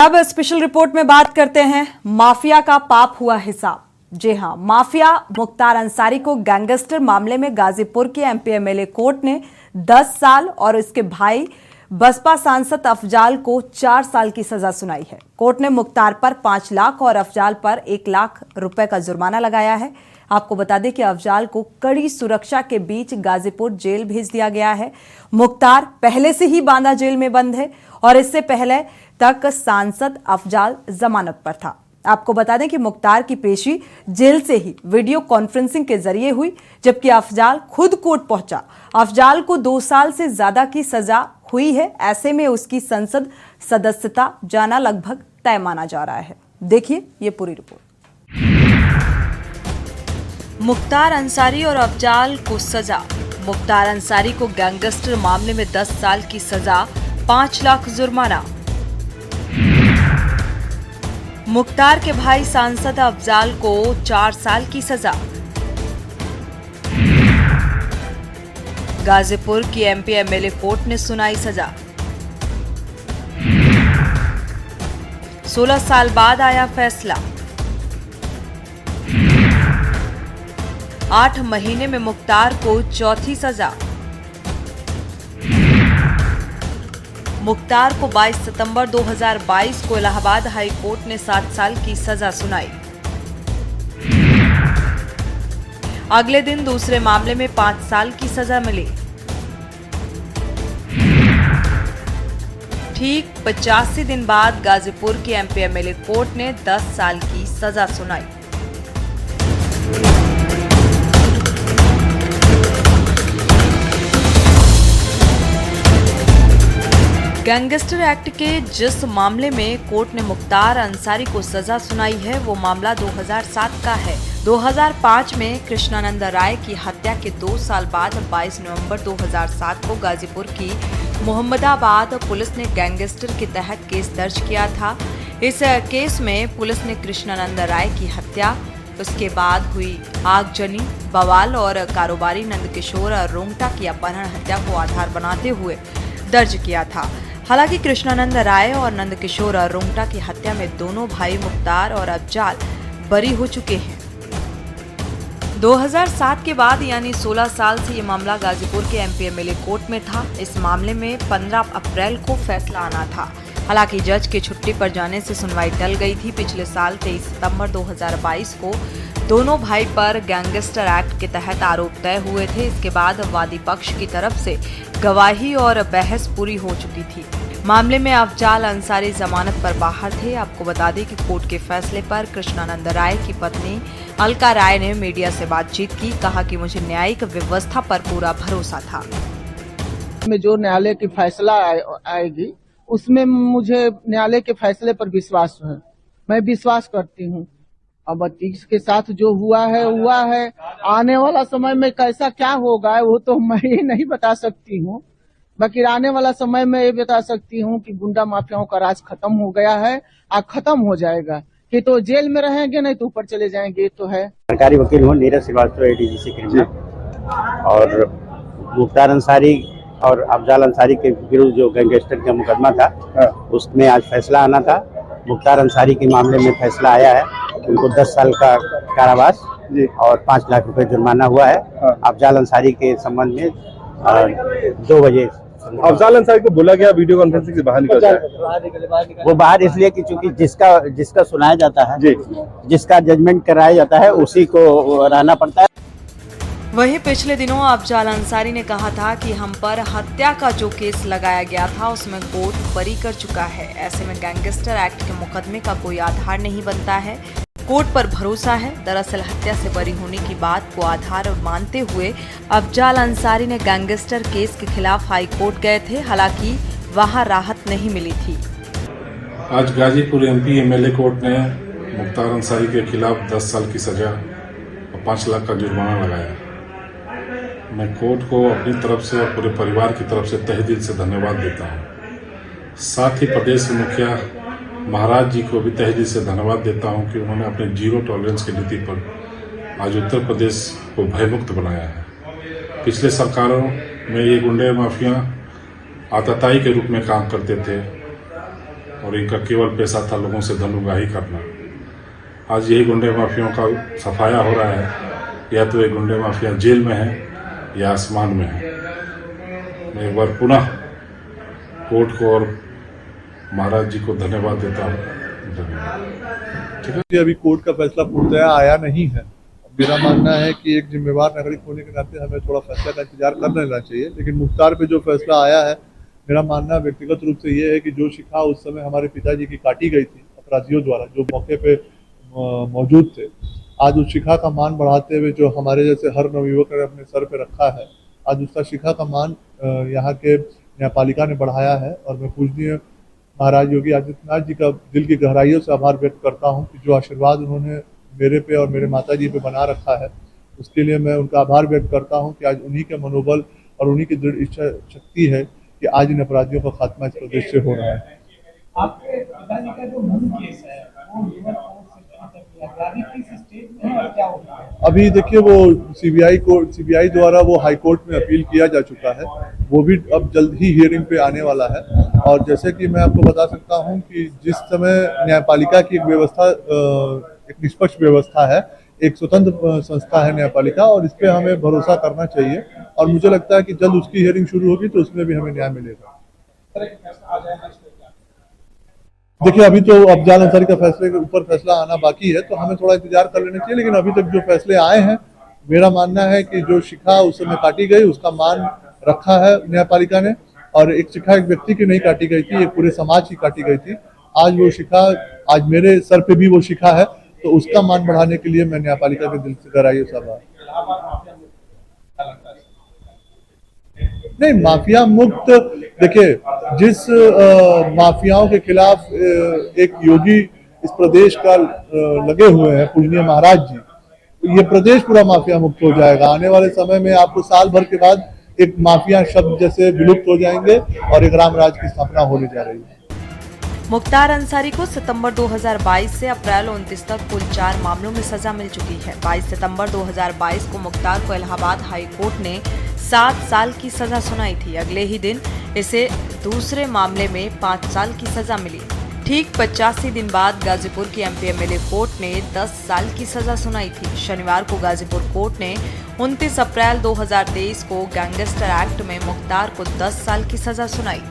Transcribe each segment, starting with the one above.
अब special report में बात करते हैं माफिया का पाप हुआ हिसाब। जी हां, माफिया मुख्तार अंसारी को गैंगस्टर मामले में गाजीपुर के एमपी एमएलए कोर्ट ने 10 साल और इसके भाई बसपा सांसद अफजाल को 4 साल की सजा सुनाई है। कोर्ट ने मुख्तार पर 5 लाख और अफजाल पर 1 लाख रुपए का जुर्माना लगाया है। आपको बता दें कि अफजाल को कड़ी सुरक्षा के बीच गाजीपुर जेल भेज दिया गया है। मुख्तार पहले से ही बांदा जेल में बंद है और इससे पहले तक सांसद अफजाल जमानत पर था। आपको बता दें कि मुख्तार की पेशी जेल से ही वीडियो कॉन्फ्रेंसिंग के जरिए हुई, जबकि अफजाल खुद कोर्ट पहुंचा। अफजाल को 2 साल से ज्यादा की सजा हुई है। ऐसे में उसकी संसद सदस्यता जाना लगभग तय माना जा रहा है। देखिए ये पूरी रिपोर्ट। मुख्तार अंसारी और अफजाल को सजा। मुख्तार अंसारी को गैंगस्टर मामले में 10 साल की सजा, 5 लाख जुर्माना। मुख्तार के भाई सांसद अफजाल को 4 साल की सजा। गाजीपुर की एमपी एमएलए कोर्ट ने सुनाई सजा। 16 साल बाद आया फैसला। 8 महीने में मुख्तार को चौथी सजा। मुख्तार को 22 सितंबर 2022 को इलाहाबाद हाई कोर्ट ने 7 साल की सजा सुनाई। अगले दिन दूसरे मामले में 5 साल की सजा मिली। ठीक 85 दिन बाद गाजीपुर की एमपी एमएलए कोर्ट ने 10 साल की सजा सुनाई। गैंगस्टर एक्ट के जिस मामले में कोर्ट ने मुख्तार अंसारी को सजा सुनाई है वो मामला 2007 का है। 2005 में कृष्णानंद राय की हत्या के 2 साल बाद 22 नवंबर 2007 को गाजीपुर की मोहम्मदाबाद पुलिस ने गैंगस्टर के तहत केस दर्ज किया था। इस केस में पुलिस ने कृष्णानंद राय की हत्या, उसके बाद हुई आगजनी, बवाल और कारोबारी नंदकिशोर रोंगटा की अपहरण हत्या को आधार बनाते हुए दर्ज किया था। हालांकि कृष्णानंद राय और नंदकिशोर रोंगटा की हत्या में दोनों भाई मुख्तार और अफजाल बरी हो चुके हैं। 2007 के बाद यानी 16 साल से ये मामला गाजीपुर के एमपी एमएलए कोर्ट में था। इस मामले में 15 अप्रैल को फैसला आना था। हालांकि जज के छुट्टी पर जाने से सुनवाई टल गई थी। पिछले साल 23 सितंबर 2022 को दोनों भाई पर गैंगस्टर एक्ट के तहत आरोप तय हुए थे। इसके बाद वादी पक्ष की तरफ से गवाही और बहस पूरी हो चुकी थी। मामले में अफजाल अंसारी जमानत पर बाहर थे। आपको बता दें कि कोर्ट के फैसले पर कृष्णानंद राय की पत्नी अलका राय ने मीडिया से बातचीत की। कहा कि मुझे न्यायिक व्यवस्था पर पूरा भरोसा था। में जो न्यायालय की फैसला आएगी उसमें मुझे न्यायालय के फैसले पर विश्वास है। मैं विश्वास करती हूँ। अब इसके साथ जो हुआ है। आने वाला समय में कैसा क्या होगा वो तो मैं ही नहीं बता सकती हूँ। बाकी आने वाला समय में ये बता सकती हूँ कि गुंडा माफियाओं का राज खत्म हो गया है और खत्म हो जाएगा। कि तो जेल में रहेंगे नहीं तो ऊपर चले जाएंगे। तो है सरकारी वकील हूँ, नीरज श्रीवास्तव, एडीजीसी क्रिमिनल। और मुख्तार अंसारी और अफजाल अंसारी के विरुद्ध जो गैंगस्टर का मुकदमा था उसमें आज फैसला आना था। मुख्तार अंसारी के मामले में फैसला आया है। उनको 10 साल का कारावास और 5 लाख रुपए जुर्माना हुआ है। अफजाल अंसारी के संबंध में 2 बजे अफजाल अंसारी को बोला गया वीडियो कॉन्फ्रेंसिंग से बाहर निकल जाए। वो बाहर इसलिए कि चूंकि जिसका सुनाया जाता है, जिसका जजमेंट कराया जाता है उसी को रहना पड़ता है। वहीं पिछले दिनों अफजाल अंसारी ने कहा था कि हम पर हत्या का जो केस लगाया गया था उसमें कोर्ट बरी कर चुका है। ऐसे में गैंगस्टर एक्ट के मुकदमे का कोई आधार नहीं बनता है। कोर्ट पर भरोसा है। दरअसल हत्या से बरी होने की बात को आधार मानते हुए अफजाल अंसारी ने गैंगस्टर केस के खिलाफ हाई कोर्ट गए थे। हालांकि वहां राहत नहीं मिली थी। आज गाजीपुर एमपी एमएलए कोर्ट ने मुख्तार अंसारी के खिलाफ 10 साल की सजा और 5 लाख का जुर्माना लगाया। मैं कोर्ट को अपनी तरफ से और पूरे परिवार की तरफ से तहे दिल से धन्यवाद देता हूँ। साथ ही प्रदेश के मुखिया महाराज जी को भी तहे दिल से धन्यवाद देता हूँ कि उन्होंने अपने जीरो टॉलरेंस की नीति पर आज उत्तर प्रदेश को भयमुक्त बनाया है। पिछले सरकारों में ये गुंडे माफिया आतताई के रूप में काम करते थे। और इनका केवल पेशा था लोगों से धन उगाही करना। आज यही गुंडे माफियाओं का सफाया हो रहा है, या तो ये गुंडे माफिया जेल में है या आसमान में है। मैं एक बार पुनः कोर्ट को और महाराज जी को धन्यवाद देता हूँ। धन्यवाद। ठीक है। अभी कोर्ट का फैसला पूर्णतः आया नहीं है। मेरा मानना है कि एक जिम्मेवार नागरिक होने के नाते हमें थोड़ा फैसला का इंतजार कर लेना चाहिए, लेकिन मुख्तार पे जो फैसला आया है, मेरा मानना व्यक्तिगत रूप से ये है कि जो शिखा उस समय हमारे पिताजी की काटी गई थी अपराधियों द्वारा, जो मौके पे मौजूद थे, आज उस शिखा का मान बढ़ाते हुए जो हमारे जैसे हर नवयुवक ने अपने सर पे रखा है, आज उसका शिखा का मान यहाँ के न्यायपालिका ने बढ़ाया है। और मैं पूजनीय महाराज योगी आदित्यनाथ जी का दिल की गहराइयों से आभार व्यक्त करता हूँ कि जो आशीर्वाद उन्होंने मेरे पे और मेरे माता जी पे बना रखा है, उसके लिए मैं उनका आभार व्यक्त करता हूँ कि आज उन्हीं के मनोबल और उन्हीं की दृढ़ इच्छा शक्ति है कि आज इन अपराधियों का खात्मा इस प्रदेश से हो रहा है। आपके पिताजी का जो मूल केस है वो लिवर कोर्ट से किस स्टेज में और क्या होगा? अभी देखिए, वो सीबीआई द्वारा वो हाई कोर्ट में अपील किया जा चुका है, वो भी अब जल्द ही हियरिंग पे आने वाला है। और जैसे कि मैं आपको बता सकता हूं कि जिस समय न्यायपालिका की एक व्यवस्था, एक निष्पक्ष व्यवस्था है, एक स्वतंत्र संस्था है न्यायपालिका, और इस पे हमें भरोसा करना चाहिए। और मुझे लगता है कि जल्द उसकी हियरिंग शुरू होगी तो उसमें भी हमें न्याय मिलेगा। देखिए, अभी तो अफजाल अंसारी का फैसले के ऊपर फैसला आना बाकी है, तो हमें थोड़ा इंतजार कर लेना चाहिए। लेकिन अभी तक जो फैसले आए हैं, मेरा मानना है कि जो शिखा उस समय काटी गई उसका मान रखा है न्यायपालिका ने, और एक शिखा एक व्यक्ति की नहीं काटी गई थी, एक पूरे समाज की काटी गई थी। आज वो शिखा, आज मेरे सर पे भी वो शिखा है, तो उसका मान बढ़ाने के लिए मैं न्यायपालिका के दिल से गहराइयों से आभार। नहीं, माफिया मुक्त, देखिए, जिस माफियाओं के खिलाफ एक योगी इस प्रदेश का लगे हुए हैं, पूजनीय महाराज जी, तो ये प्रदेश पूरा माफिया मुक्त हो जाएगा। आने वाले समय में आपको साल भर के बाद एक माफिया शब्द जैसे विलुप्त हो जाएंगे और एक रामराज की स्थापना होने जा रही है। मुख्तार अंसारी को सितंबर 2022 से अप्रैल 29 तक कुल 4 मामलों में सजा मिल चुकी है। 22 सितंबर 2022 को मुख्तार को इलाहाबाद हाई कोर्ट ने 7 साल की सजा सुनाई थी। अगले ही दिन इसे दूसरे मामले में 5 साल की सजा मिली। ठीक 85 दिन बाद गाजीपुर की एमपी एमएलए कोर्ट ने 10 साल की सजा सुनाई थी। शनिवार को गाजीपुर कोर्ट ने 29 अप्रैल 2023 को गैंगस्टर एक्ट में मुख्तार को 10 साल की सजा सुनाई।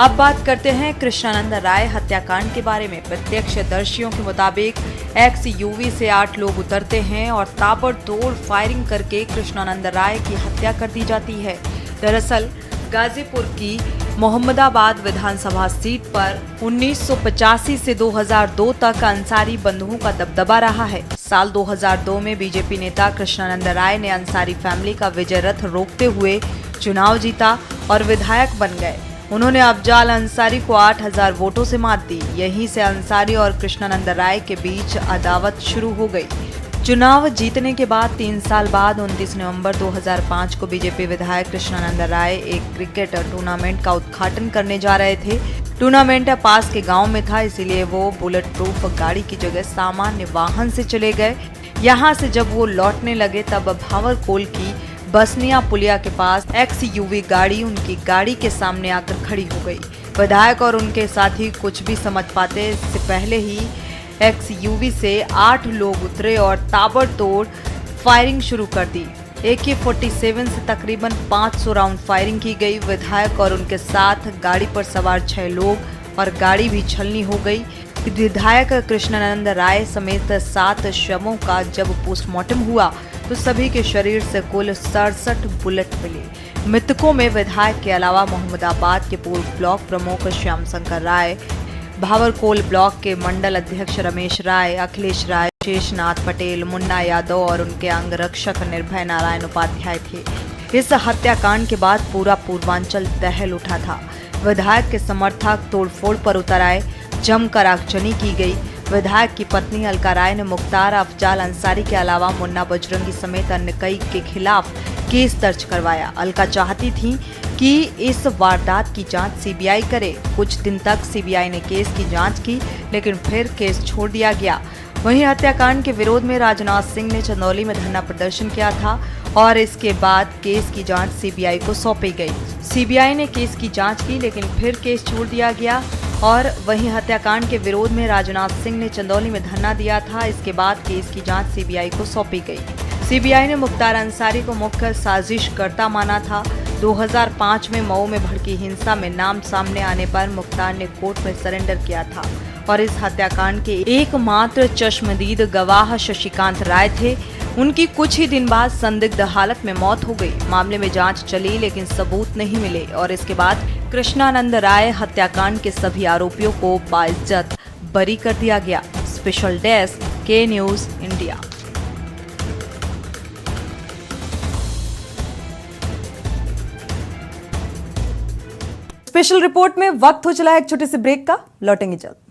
अब बात करते हैं कृष्णानंद राय हत्याकांड के बारे में। प्रत्यक्षदर्शियों के मुताबिक XUV से 8 लोग उतरते हैं और ताबड़तोड़ फायरिंग करके कृष्णानंद राय की हत्या कर दी जाती है। दरअसल गाजीपुर की मोहम्मदाबाद विधानसभा सीट पर 1985 से 2002 तक अंसारी बंधुओं का दबदबा रहा है। साल 2002 में बीजेपी नेता कृष्णानंद राय ने अंसारी फैमिली का विजय रथ रोकते हुए चुनाव जीता और विधायक बन गए। उन्होंने अफजाल अंसारी को 8000 वोटों से मात दी। यहीं से अंसारी और कृष्णानंद राय के बीच अदावत शुरू हो गई। चुनाव जीतने के बाद 3 साल बाद 29 नवंबर 2005 को बीजेपी विधायक कृष्णानंद राय एक क्रिकेट टूर्नामेंट का उद्घाटन करने जा रहे थे। टूर्नामेंट पास के गांव में था, इसीलिए वो बुलेट प्रूफ गाड़ी की जगह सामान्य वाहन से चले गए। यहां से जब वो लौटने लगे तब भावरकोल की बसनिया पुलिया के पास XUV गाड़ी उनकी गाड़ी के सामने आकर खड़ी हो गई। विधायक और उनके साथी कुछ भी समझ पाते इससे पहले ही XUV से 8 लोग उतरे और ताबड़तोड़ फायरिंग शुरू कर दी। AK-47 से तकरीबन 500 राउंड फायरिंग की गई। विधायक और उनके साथ गाड़ी पर सवार 6 लोग और गाड़ी भी छलनी हो गई। विधायक कृष्णानंद राय समेत 7 शवों का जब पोस्टमार्टम हुआ तो सभी के शरीर से कुल 67 बुलेट मिले। मृतकों में विधायक के अलावा मोहम्मदाबाद के पूर्व ब्लॉक प्रमुख श्याम शंकर राय, भावरकोल ब्लॉक के मंडल अध्यक्ष रमेश राय, अखिलेश राय, शेषनाथ पटेल, मुन्ना यादव और उनके अंगरक्षक निर्भय नारायण उपाध्याय थे। इस हत्याकांड के बाद पूरा पूर्वांचल दहल उठा था। विधायक के समर्थक तोड़फोड़ पर उतर आए, जमकर आगजनी की गई। विधायक की पत्नी अलका राय ने मुख्तार अफजाल अंसारी के अलावा मुन्ना बजरंगी समेत अन्य कई के खिलाफ केस दर्ज करवाया। अलका चाहती थी कि इस वारदात की जांच सीबीआई करे। कुछ दिन तक सीबीआई ने केस की जांच की, लेकिन फिर केस छोड़ दिया गया। वहीं हत्याकांड के विरोध में राजनाथ सिंह ने चंदौली में धरना प्रदर्शन किया था और इसके बाद केस की जांच सीबीआई को सौंपी गई। सीबीआई ने केस की जांच की, लेकिन फिर केस छोड़ दिया गया। और वहीं हत्याकांड के विरोध में राजनाथ सिंह ने चंदौली में धरना दिया था। इसके बाद केस की जांच सीबीआई को सौंपी गई। सीबीआई ने मुख्तार अंसारी को मुख्य साजिशकर्ता माना था। 2005 में मऊ में भड़की हिंसा में नाम सामने आने पर मुख्तार ने कोर्ट में सरेंडर किया था और इस हत्याकांड के एकमात्र चश्मदीद गवाह शशिकांत राय थे। उनकी कुछ ही दिन बाद संदिग्ध हालत में मौत हो गई। मामले में जांच चली लेकिन सबूत नहीं मिले और इसके बाद कृष्णानंद राय हत्याकांड के सभी आरोपियों को बाइज्जत बरी कर दिया गया। स्पेशल डेस्क के न्यूज इंडिया। स्पेशल रिपोर्ट में वक्त हो चला है एक छोटे से ब्रेक का, लौटेंगे जल्द।